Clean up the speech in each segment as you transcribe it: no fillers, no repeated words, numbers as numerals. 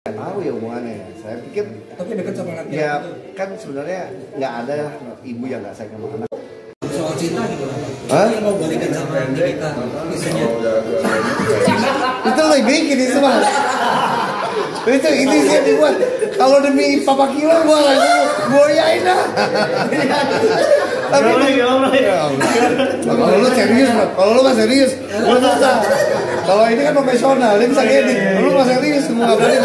Nggak tahu ya hubungannya. Saya pikir tapi dekat sama anaknya ya gitu. Kan sebenarnya nggak ada ibu yang nggak sayang sama anak. Soal cinta gimana? Hah? Dia mau balikan sama kita misalnya. Itu lo bikin itu mah. Itu ini sih dibuat. Kalau demi Papa Kilo gua langsung goyain dah. Tapi kalau lu serius, kalau lu nggak serius, lu susah. Kalau ini kan profesional, dia bisa edit. Lu nggak serius, semua berani.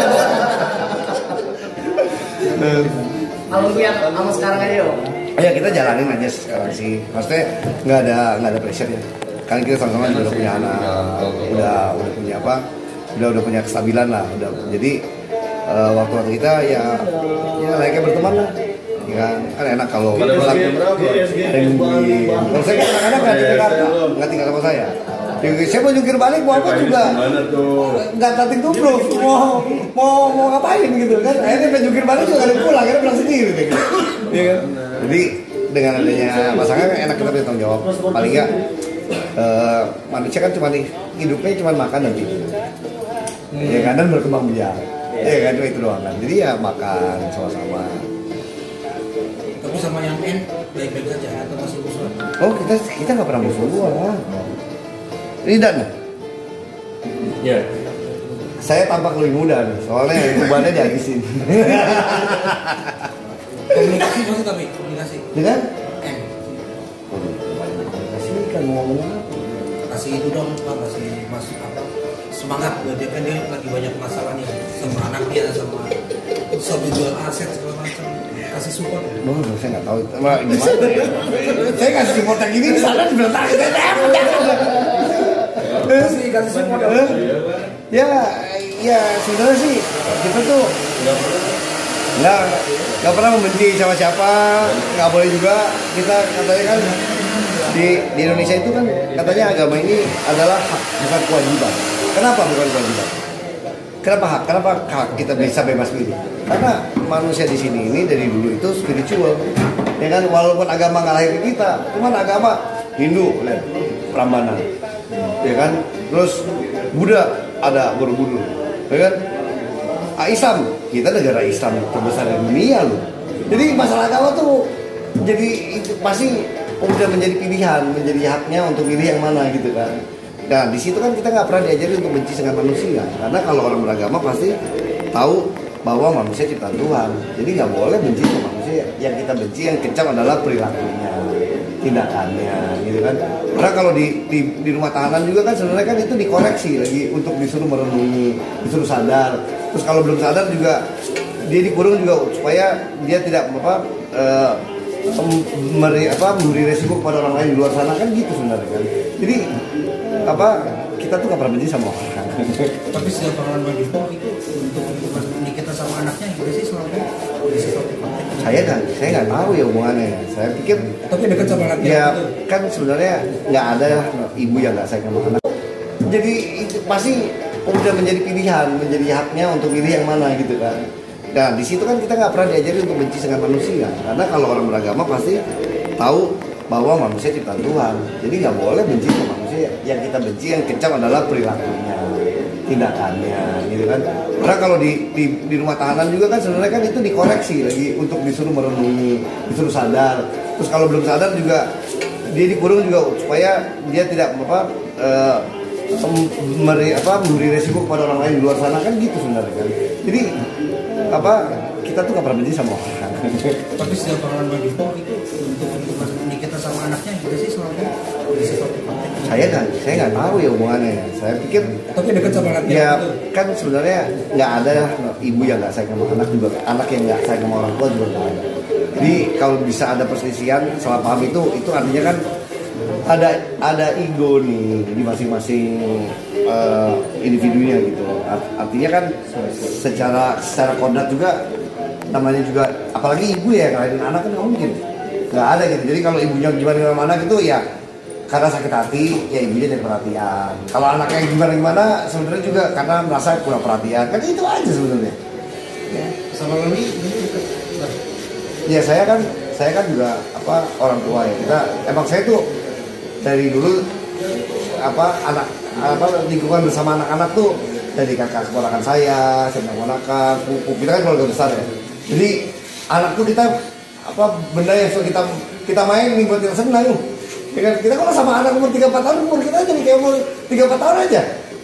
Kalau lihat sama sekarang aja yuk. Ya kita jalanin aja sekarang sih. Maksudnya nggak ada pressure ya. Kan kita sama-sama juga udah punya anak, udah punya apa? Udah punya kestabilan lah. Jadi waktu kita ya layaknya berteman lah. Ya, kan enak kalau pulang kalau saya kadang-kadang nggak di Jakarta, nggak tinggal sama saya. Saya mau jungkir balik mau apa juga nggak tating tubruk, mau ngapain gitu kan. Akhirnya pengen jungkir balik juga nggak pulang, akhirnya pulang sendiri gitu. Iya kan. Jadi dengan adanya pasangan enak kita punya tanggung jawab. Paling nggak manusia kan cuma hidupnya cuma makan dan tidur. Ya kan, dan berkembang biak. Ya kan, cuma itu doang kan. Jadi ya makan sama-sama. Tapi sama yang baik-baik saja atau masih musuhan? Oh kita nggak pernah musuhan lah. Ini Dan. Ya. Saya tampak lebih muda nih, soalnya ubannya dihabisin. Komunikasi masih tapi komunikasi. Dengan? M. Komunikasi kan mau ngomong apa? Kasih itu dong Pak, kasih mas apa semangat buat dia kan dia lagi banyak masalah nih sama anaknya sama jual aset segala macam. Kasih support. Oh, saya nggak tahu. Gimana ya? Saya kasih support yang gini, sana diberontak. Kasih support. Ya sebenarnya sih kita tuh nggak pernah membenci sama siapa, nggak boleh juga. Kita katanya kan di Indonesia itu kan katanya agama ini adalah hak bukan kewajiban. Kenapa bukan kewajiban? Kenapa hak? Kenapa hak kita bisa bebas pilih? Karena manusia di sini ini dari dulu itu spiritual, ya kan. Walaupun agama nggak lahir di kita, cuman agama Hindu, Prambanan, ya kan. Terus Buddha ada Borobudur, ya kan. Islam, kita negara Islam terbesar di dunia loh. Jadi masalah agama tuh jadi pasti udah menjadi pilihan, menjadi haknya untuk pilih yang mana gitu kan. Nah di situ kan kita nggak pernah diajari untuk benci dengan manusia, karena kalau orang beragama pasti tahu bahwa manusia ciptaan Tuhan. Jadi nggak boleh benci sama manusia. Yang kita benci yang kecam adalah perilakunya, tindakannya, gitu kan. Karena kalau di rumah tahanan juga kan sebenarnya kan itu dikoreksi lagi untuk disuruh merenungi, disuruh sadar. Terus kalau belum sadar juga dia dikurung juga supaya dia tidak memberi resiko kepada orang lain di luar sana kan gitu sebenarnya kan. Jadi kita tuh gak pernah benci sama orang. Tapi setiap orang begitu itu untuk kita sama anaknya gitu sih selalu bisa sesuatu. Saya nggak tahu ya hubungannya. Saya pikir tapi dekat sama anaknya ya gitu. Kan sebenarnya nggak ada ibu yang nggak sayang sama anak. Jadi itu pasti udah menjadi pilihan, menjadi haknya untuk pilih yang mana gitu kan. Nah di situ kan kita nggak pernah diajari untuk benci dengan manusia, karena kalau orang beragama pasti tahu bahwa manusia ciptaan Tuhan. Jadi nggak boleh benci sama manusia. Yang kita benci yang kecam adalah perilakunya, tindakannya, gitu kan. Karena kalau di rumah tahanan juga kan sebenarnya kan itu dikoreksi lagi untuk disuruh merenungi, disuruh sadar. Terus kalau belum sadar juga dia dikurung juga supaya dia tidak memberi resiko kepada orang lain di luar sana kan gitu sebenarnya kan. Jadi kita tuh gak pernah benci sama orang. Tapi setiap orang begitu itu untuk kita sama anaknya gitu sih selalu bisa sesuatu. Saya nggak tahu ya hubungannya. Saya pikir tapi dekat sama anaknya ya gitu. Kan sebenarnya nggak ada ibu yang nggak sayang sama anak juga, anak yang nggak sayang sama orang tua juga nggak ada. Jadi kalau bisa ada perselisihan salah paham itu artinya kan ada ego nih di masing-masing individunya gitu. Artinya kan secara kodrat juga namanya juga, apalagi ibu ya ngelahirin anak kan nggak mungkin nggak ada gitu. Jadi kalau ibunya gimana sama anak itu ya karena sakit hati, ya ibunya jadi perhatian. Kalau anaknya gimana sebenarnya juga karena merasa kurang perhatian, kan itu aja sebenarnya. Ya, sama Loli ini dekat. Ya saya kan juga orang tua ya. Emang saya tuh dari dulu lingkungan bersama anak-anak tuh dari kakak keponakan saya keponakan, pupu, kita kan keluarga besar ya. Jadi anakku kita apa benda yang suka kita main nih buat yang senang. Ya kan? Kita kalau sama anak umur 3-4 tahun umur kita jadi kayak umur 3-4 tahun aja.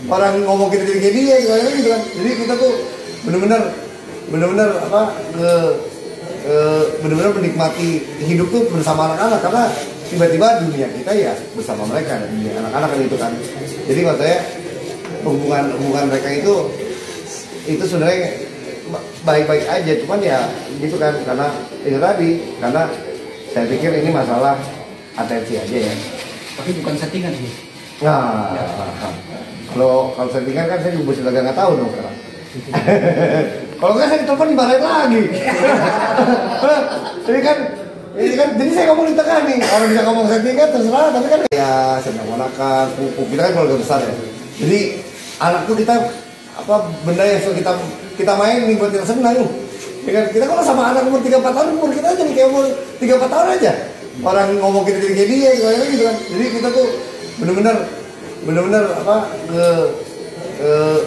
Orang ngomong kita jadi kayak dia gitu kan. Jadi kita tuh bener-bener apa bener-bener menikmati hidup tuh bersama anak-anak karena tiba-tiba dunia kita ya bersama mereka dunia anak-anak kan itu kan. Jadi menurut saya hubungan mereka itu sebenarnya baik-baik aja, cuman ya gitu kan karena itu tadi karena saya pikir ini masalah atensi aja ya. Tapi bukan settingan sih. Nah, kalau settingan kan saya juga sudah nggak tahu dong sekarang. Kalau nggak saya telepon dimarahin lagi. Jadi saya ngomong di tengah nih. Orang bisa ngomong settingan terserah, tapi kan ya senang ponakan, pupu, kita kan keluarga besar ya. Jadi anakku kita apa benda yang suka kita main nih buat yang senang. Ya kan? Kita kalau sama anak umur 3-4 tahun umur kita jadi kayak umur 3-4 tahun aja. Orang ngomong kita jadi kayak dia gitu kan. Jadi kita tuh bener-bener apa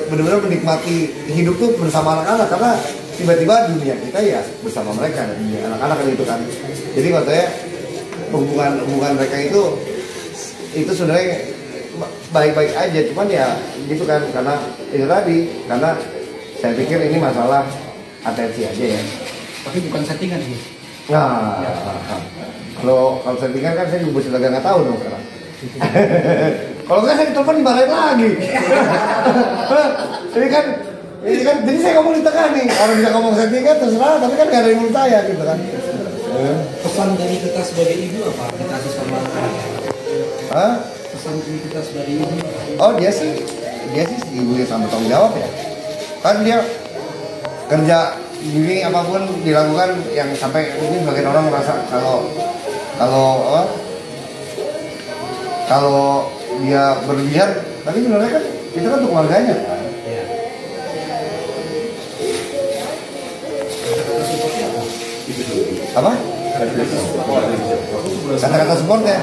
bener-bener menikmati hidup tuh bersama anak-anak karena tiba-tiba dunia kita ya bersama mereka dunia anak-anak kan itu kan. Jadi menurut saya hubungan mereka itu sebenarnya baik-baik aja, cuman ya gitu kan karena itu tadi karena saya pikir ini masalah atensi aja ya. Tapi bukan settingan sih. Nah, kalau settingan kan saya juga sudah nggak tahu dong sekarang. Kalau nggak saya telepon dimarahin lagi. Jadi saya ngomong di tengah nih. Orang bisa ngomong settingan terserah, tapi kan nggak ada yang menurut saya gitu kan. Pesan dari kita sebagai ibu apa kita sama anak? Hah? Pesan dari kita sebagai ibu. Oh dia sih ibu yang sama tanggung jawab ya. Kan dia kerja gini apapun dilakukan yang sampai mungkin sebagian orang merasa kalau dia berlebihan, tapi sebenarnya kan itu kan untuk keluarganya. Apa? Kata-kata support ya?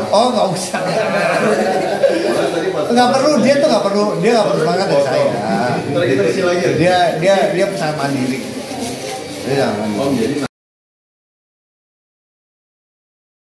Oh nggak usah. Nggak perlu, dia nggak perlu semangat dari saya. Dia sangat mandiri. Dia sangat mandiri.